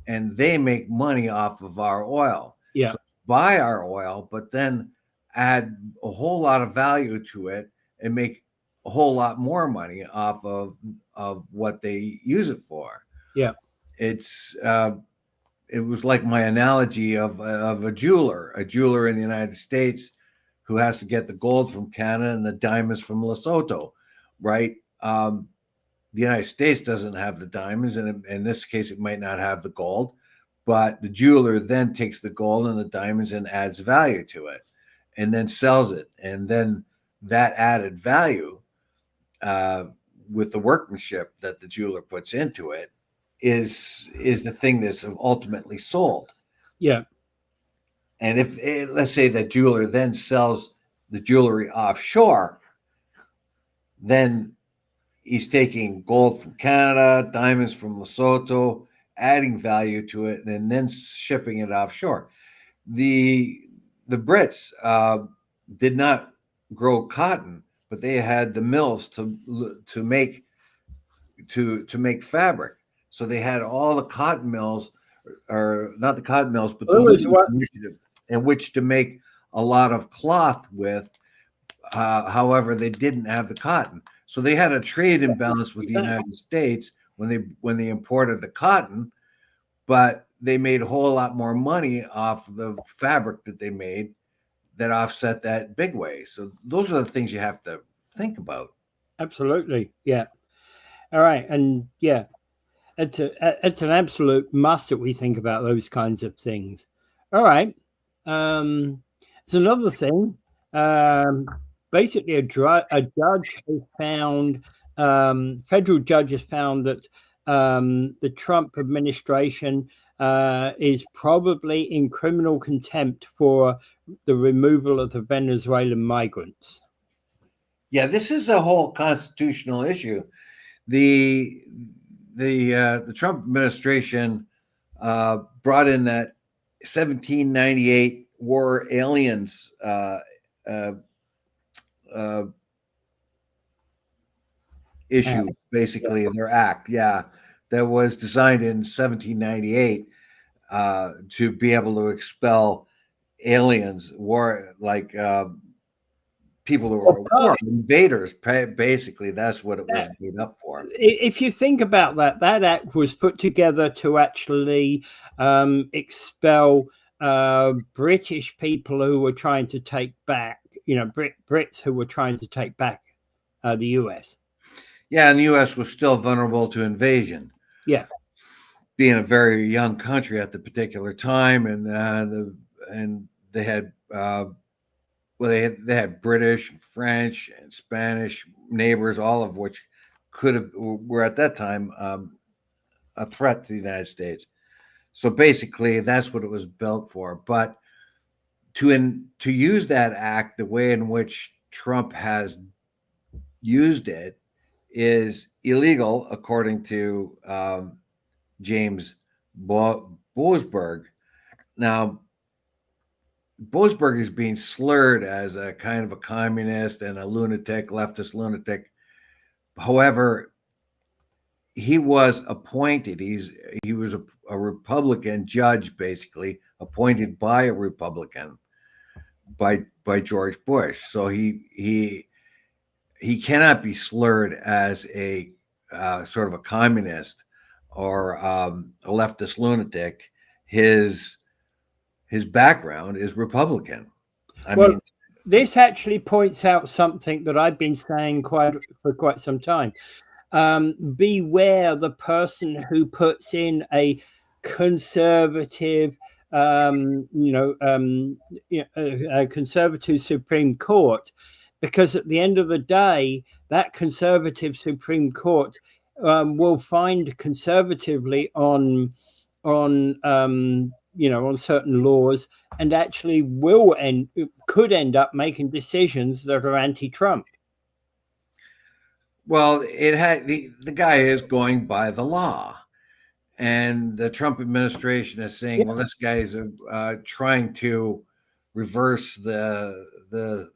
and they make money off of our oil. Yeah. So buy our oil, but then add a whole lot of value to it and make a whole lot more money off of what they use it for. Yeah. It's it was like my analogy of a jeweler in the United States who has to get the gold from Canada and the diamonds from Lesotho, right? The United States doesn't have the diamonds, and in this case, it might not have the gold, but the jeweler then takes the gold and the diamonds and adds value to it, and then sells it, and then that added value with the workmanship that the jeweler puts into it is the thing that's ultimately sold. Yeah. And if let's say that jeweler then sells the jewelry offshore, then he's taking gold from Canada, diamonds from Lesotho, adding value to it, and then shipping it offshore. The Brits did not grow cotton, but they had the mills to make fabric. So they had all the cotton mills, or not the cotton mills, but the initiative in which to make a lot of cloth with. However, they didn't have the cotton, so they had a trade imbalance with the United States when they imported the cotton, but they made a whole lot more money off the fabric that they made that offset that big way. So those are the things you have to think about. Absolutely. Yeah. All right. And yeah, it's an absolute must that we think about those kinds of things. All right. There's another thing. Basically, a judge has found, federal judge has found that the Trump administration is probably in criminal contempt for the removal of the Venezuelan migrants. Yeah, this is a whole constitutional issue. The Trump administration brought in that 1798 war aliens issue, basically, in their act. Yeah, that was designed in 1798 to be able to expel aliens, people who were war invaders. Basically, that's what it was made up for. If you think about that, that act was put together to actually expel British people who were trying to take back, Brits who were trying to take back the US. Yeah, and the US was still vulnerable to invasion. Yeah. Being a very young country at the particular time, and they had they had British, French, and Spanish neighbors, all of which were at that time a threat to the United States. So basically, that's what it was built for. But to use that act the way in which Trump has used it is illegal, according to James Boasberg. Now, Boasberg is being slurred as a kind of a communist and a lunatic, leftist lunatic. However, he was appointed. He was a Republican judge, basically appointed by a Republican, by George Bush. So he cannot be slurred as a sort of a communist or a leftist lunatic. His background is Republican. I mean, this actually points out something that I've been saying for quite some time. beware the person who puts in a conservative, a conservative Supreme Court, because at the end of the day, that conservative Supreme Court will find conservatively on certain laws, and actually could end up making decisions that are anti-Trump. Well, it had the guy is going by the law, and the Trump administration is saying, "Well, this guy is trying to reverse the the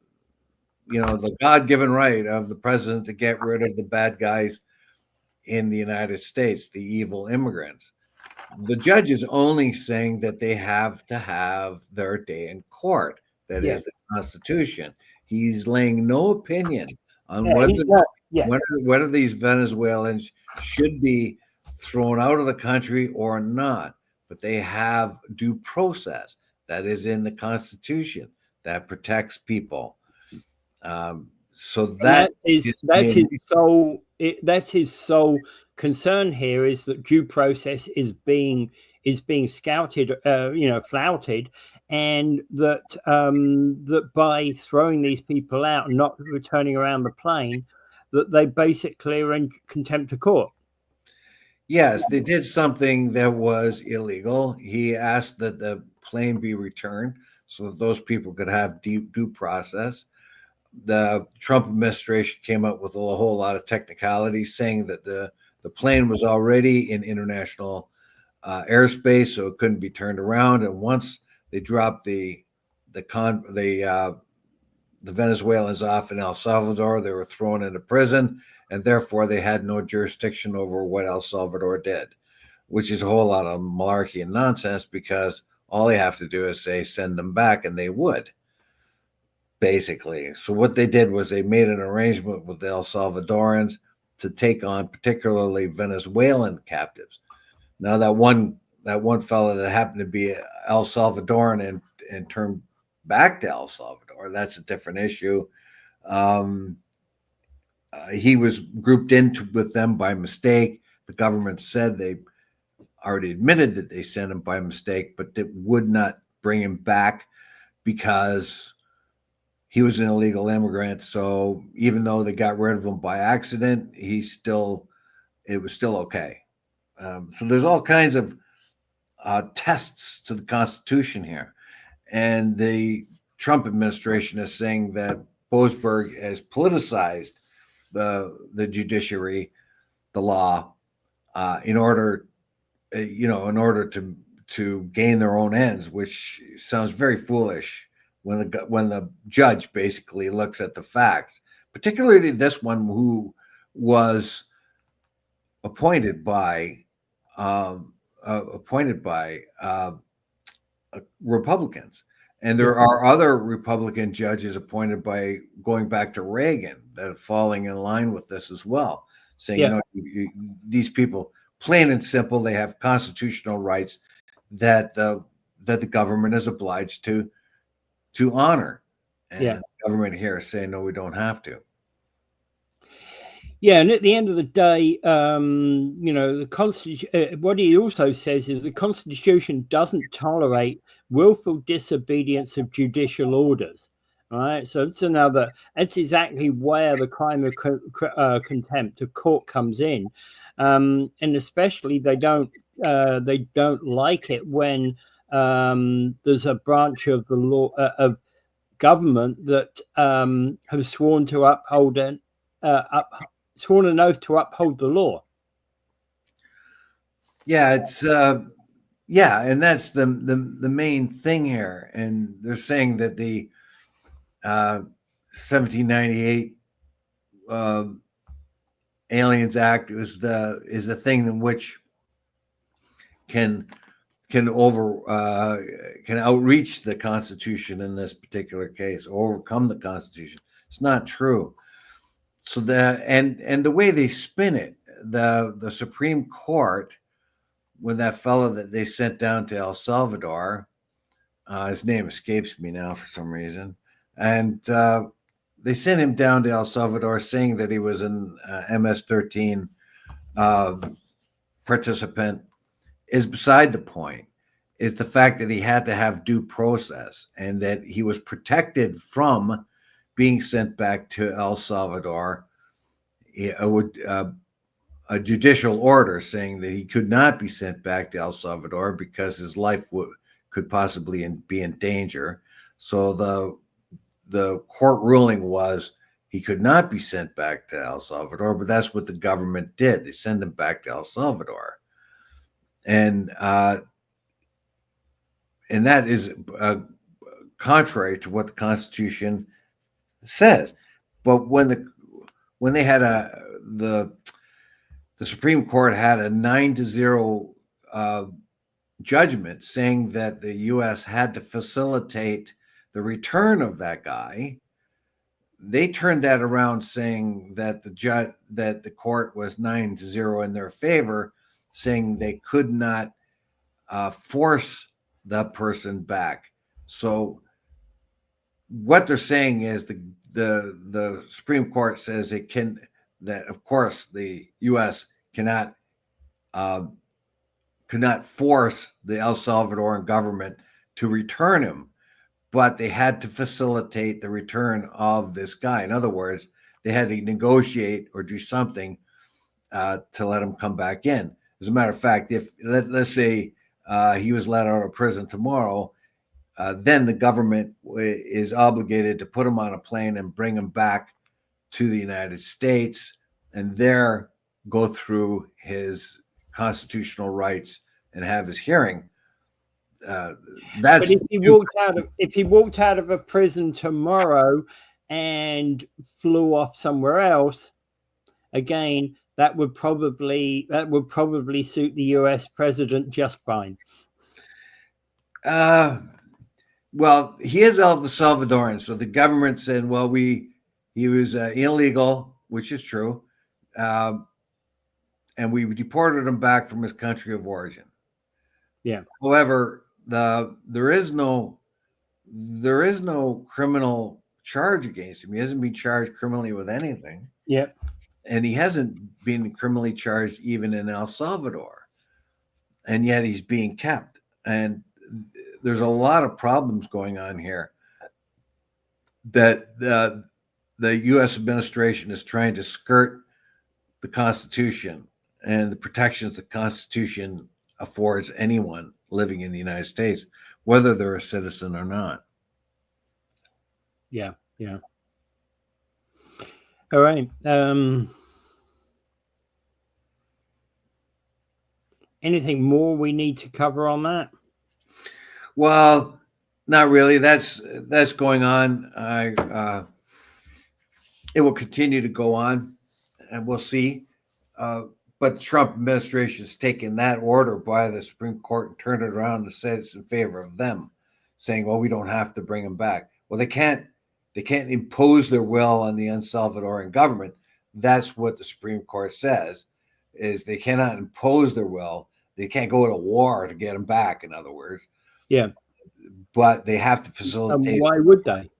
God-given right of the president to get rid of the bad guys in the United States, the evil immigrants." The judge is only saying that they have to have their day in court. That is the Constitution. He's laying no opinion on whether these Venezuelans should be thrown out of the country or not. But they have due process that is in the Constitution that protects people. So that's his sole concern here, is that due process is being scouted, flouted, and that by throwing these people out and not returning around the plane, that they basically are in contempt of court. Yes, they did something that was illegal. He asked that the plane be returned so that those people could have due process. The Trump administration came up with a whole lot of technicalities, saying that the plane was already in international airspace, so it couldn't be turned around. And once they dropped the Venezuelans off in El Salvador, they were thrown into prison, and therefore they had no jurisdiction over what El Salvador did, which is a whole lot of malarkey and nonsense, because all they have to do is say send them back, and they would. Basically. So what they did was they made an arrangement with the El Salvadorans to take on particularly Venezuelan captives. Now that one fellow that happened to be El Salvadoran and turned back to El Salvador, that's a different issue. He was grouped into with them by mistake. The government said they already admitted that they sent him by mistake, but that would not bring him back because he was an illegal immigrant. So even though they got rid of him by accident, it was still okay. So there's all kinds of tests to the Constitution here. And the Trump administration is saying that Boasberg has politicized the judiciary, the law, in order to gain their own ends, which sounds very foolish when the judge basically looks at the facts, particularly this one who was appointed by Republicans. And there are other Republican judges appointed by going back to Reagan that are falling in line with this as well, saying, these people, plain and simple, they have constitutional rights that the government is obliged to honor. And the government here is saying, no, we don't have to. Yeah, and at the end of the day, the Constitution. What he also says is the Constitution doesn't tolerate willful disobedience of judicial orders. All right, so that's exactly where the crime of contempt of court comes in, and especially they don't like it when there's a branch of the law of government that have sworn to uphold sworn an oath to uphold the law. Yeah, it's and that's the main thing here. And they're saying that the 1798 Aliens Act is the thing in which can outreach the Constitution in this particular case, overcome the Constitution. It's not true. So and the way they spin it, the Supreme Court, when that fellow that they sent down to El Salvador, his name escapes me now for some reason, and they sent him down to El Salvador, saying that he was an MS-13 participant, is beside the point. Is the fact that he had to have due process and that he was protected from being sent back to El Salvador. A judicial order saying that he could not be sent back to El Salvador because his life could possibly be in danger. So the court ruling was he could not be sent back to El Salvador, but that's what the government did. They sent him back to El Salvador, and that is contrary to what the Constitution says. But when they had the Supreme Court had a 9-0 judgment saying that the U.S. had to facilitate the return of that guy, they turned that around, saying that the court was 9-0 in their favor, saying they could not force the person back. So what they're saying is the Supreme Court says that of course the U.S. cannot force the El Salvadoran government to return him, but they had to facilitate the return of this guy. In other words, they had to negotiate or do something to let him come back in. As a matter of fact, if let's say he was let out of prison tomorrow, then the government is obligated to put him on a plane and bring him back to the United States, and there go through his constitutional rights and have his hearing. That's but if he walked out of a prison tomorrow and flew off somewhere else, again, that would probably suit the U.S. president just fine. Well, he is El Salvadoran, so the government said, well, he was illegal, which is true, and we deported him back from his country of origin. Yeah. However, there is no criminal charge against him. He hasn't been charged criminally with anything. Yeah. And he hasn't been criminally charged even in El Salvador. And yet he's being kept. And there's a lot of problems going on here that the U.S. administration is trying to skirt the Constitution and the protections the Constitution affords anyone living in the United States, whether they're a citizen or not. Yeah. All right. Anything more we need to cover on that? Well, not really. That's going on. It will continue to go on, and we'll see. But the Trump administration has taken that order by the Supreme Court and turned it around and said it's in favor of them, saying, well, we don't have to bring him back. Well, they can't impose their will on the El Salvadoran government. That's what the Supreme Court says, is they cannot impose their will. They can't go to war to get him back, in other words. Yeah. But they have to facilitate. Why would they?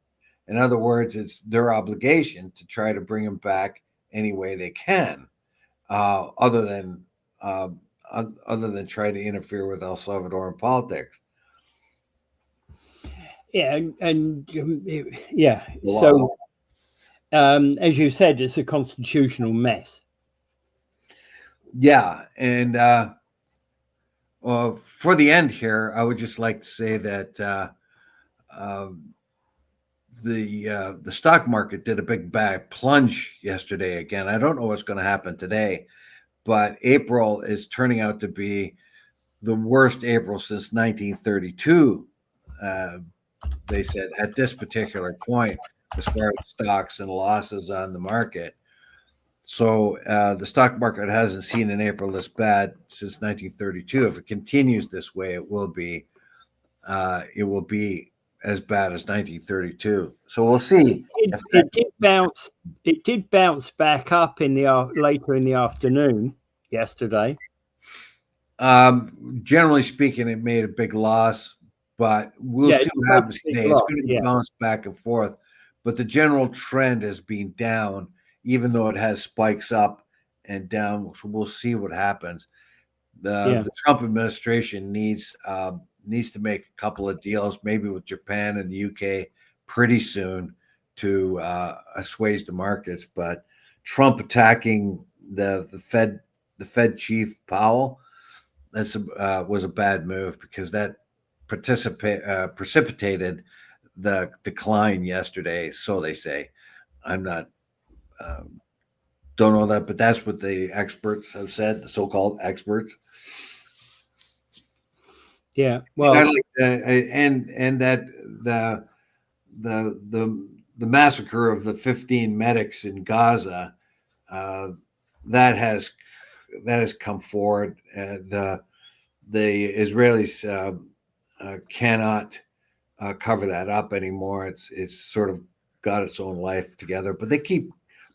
In other words, it's their obligation to try to bring him back any way they can, other than try to interfere with El Salvadoran politics. Yeah, and yeah. So, as you said, it's a constitutional mess. Yeah, and for the end here, I would just like to say that the stock market did a big plunge yesterday again. I don't know what's going to happen today, but April is turning out to be the worst April since 1932. They said at this particular point, as far as stocks and losses on the market. So the stock market hasn't seen an April this bad since 1932. If it continues this way, it will be as bad as 1932. So we'll see. It did bounce back up later in the afternoon yesterday. Generally speaking, it made a big loss, but we'll see what happens today. It's going to bounce back and forth. but the general trend has been down, even though it has spikes up and down. So we'll see what happens. The Trump administration needs to make a couple of deals, maybe with Japan and the UK, pretty soon to assuage the markets. But Trump attacking the Fed chief Powell, was a bad move, because that precipitated the decline yesterday. So they say. I'm not. Don't know that, but that's what the experts have said, the so-called experts. Yeah, well, and that the massacre of the 15 medics in Gaza, that has come forward. The Israelis cannot cover that up anymore. It's sort of got its own life together, but they keep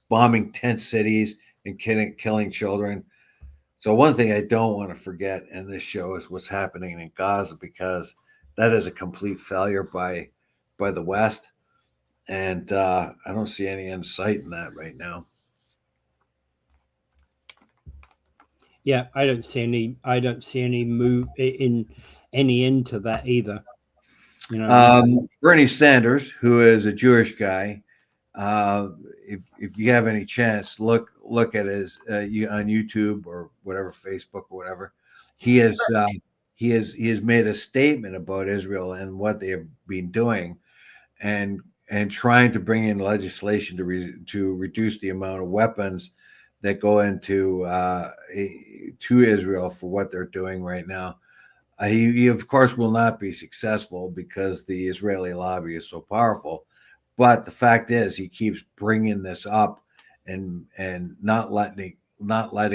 bombing tent cities and killing children. So one thing I don't want to forget in this show is what's happening in Gaza, because that is a complete failure by the West, and I don't see any insight in that right now. Yeah, I don't see any move in any into that either. You know, Bernie Sanders, who is a Jewish guy, if you have any chance, look at his on YouTube or whatever, Facebook or whatever. He has made a statement about Israel and what they have been doing, and trying to bring in legislation to reduce the amount of weapons that go into to Israel for what they're doing right now. He of course will not be successful, because the Israeli lobby is so powerful. But the fact is, he keeps bringing this up and not letting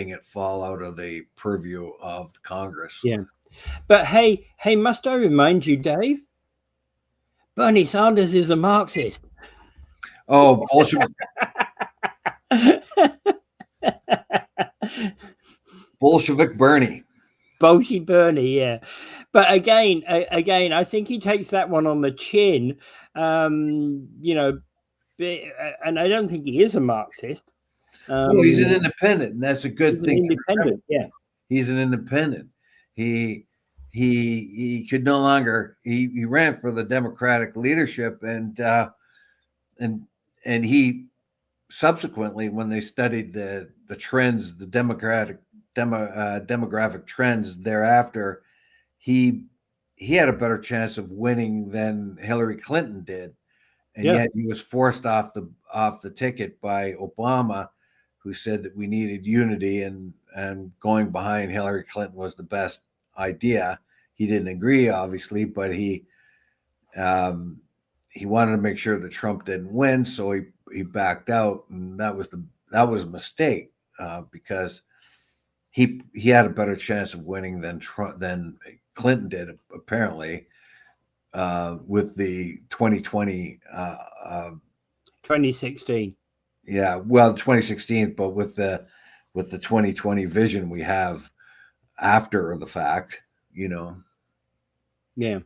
it fall out of the purview of the Congress. Yeah, but hey, must I remind you, Dave? Bernie Sanders is a Marxist. Oh, Bolshevik. Bolshevik Bernie. Bolshevik Bernie, yeah. But again, I think he takes that one on the chin. You know, and I don't think he is a Marxist. No, he's an independent, and that's a good thing. Independent, yeah. He's an independent. He could no longer. He ran for the Democratic leadership, and he subsequently, when they studied the trends, the demographic trends thereafter, he had a better chance of winning than Hillary Clinton did, and yet he was forced off the ticket by Obama, who said that we needed unity, and going behind Hillary Clinton was the best idea. He didn't agree, obviously, but he wanted to make sure that Trump didn't win, so he backed out, and that was a mistake, because he had a better chance of winning than Clinton did, apparently, with the 2020 2016. Yeah, well, 2016, but with the 2020 vision we have after the fact, you know. Yeah.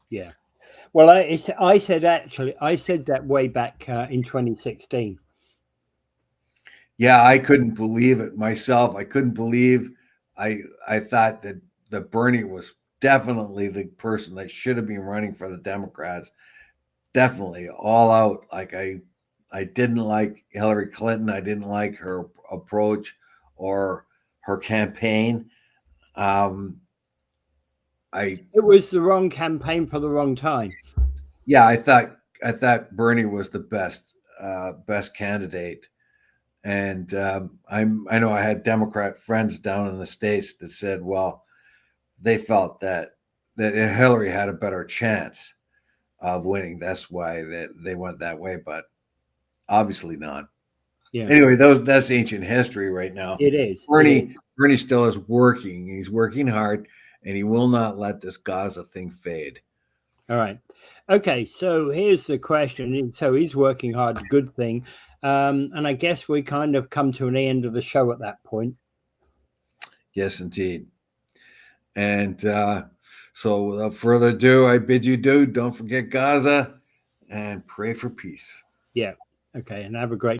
Yeah. Well, I said that way back in 2016. Yeah, I couldn't believe it myself. I couldn't believe. I thought that Bernie was definitely the person that should have been running for the Democrats. Definitely all out. Like I didn't like Hillary Clinton. I didn't like her approach or her campaign. It was the wrong campaign for the wrong time. Yeah, I thought Bernie was the best candidate, and I know I had Democrat friends down in the States that said, well, they felt that Hillary had a better chance of winning. That's why they went that way, but obviously not. Yeah. Anyway, that's ancient history right now. It is. Bernie still is working. He's working hard, and he will not let this Gaza thing fade. All right. Okay, so here's the question. So he's working hard, good thing. And I guess we kind of come to an end of the show at that point. Yes, indeed. And so, without further ado, I bid you do. Don't forget Gaza and pray for peace. Yeah. Okay. And have a great